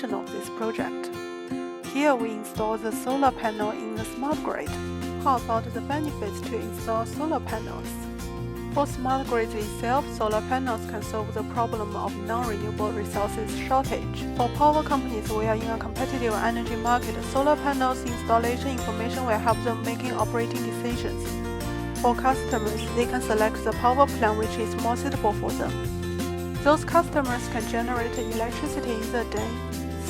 implementation of this project. Here we install the solar panel in the smart grid. How about the benefits to install solar panels? For smart grids itself, solar panels can solve the problem of non-renewable resources shortage. For power companies, we are in a competitive energy market. Solar panels installation information will help them making operating decisions. For customers, they can select the power plan which is more suitable for them. Those customers can generate electricity in the day,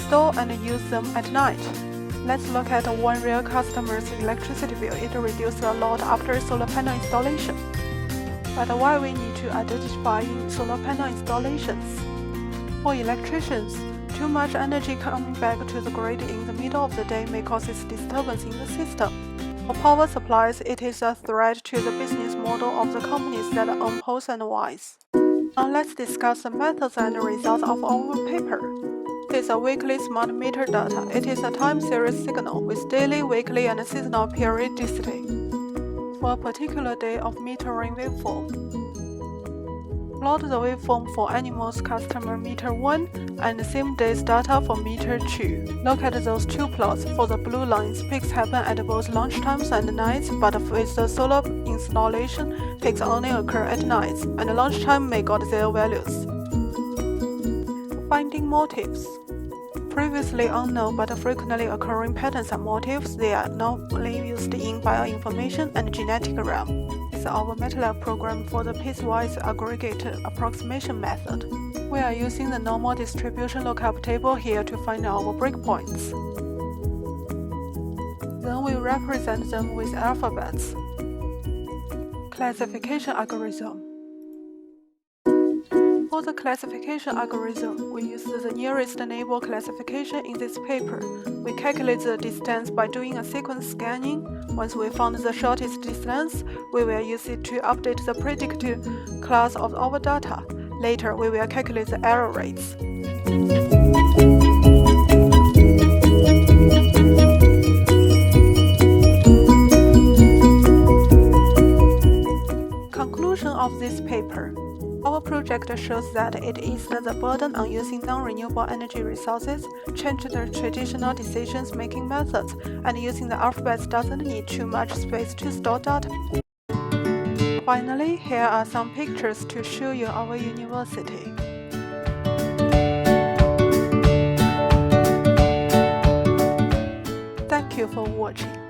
store and use them at night. Let's look at one real customer's electricity bill. It reduced a lot after solar panel installation. But why we need to identify in solar panel installations? For electricians, too much energy coming back to the grid in the middle of the day may cause disturbance in the system. For power supplies, it is a threat to the business model of the companies that own poles and wires. Now let's discuss the methods and results of our paper. It is a weekly smart meter data. It is a time series signal with daily, weekly, and seasonal periodicity for a particular day of metering waveform. Plot the waveform for animals customer meter 1 and the same day's data for meter 2. Look at those two plots. For the blue lines, peaks happen at both lunchtimes and nights, but with the solar installation, peaks only occur at nights, and lunchtime may got their values. Finding motifs. Previously unknown but frequently occurring patterns and motifs, they are normally used in bioinformation and genetic realm. This is our MATLAB program for the piecewise aggregate approximation method. We are using the normal distribution lookup table here to find our breakpoints. Then we represent them with alphabets. Classification algorithm. For the classification algorithm, we use the nearest neighbor classification in this paper. We calculate the distance by doing a sequence scanning. Once we found the shortest distance, we will use it to update the predictive class of our data. Later, we will calculate the error rates. Conclusion of this paper. Our project shows that it eased the burden on using non-renewable energy resources, changed the traditional decision-making methods, and using the alphabets doesn't need too much space to store data. Finally, here are some pictures to show you our university. Thank you for watching.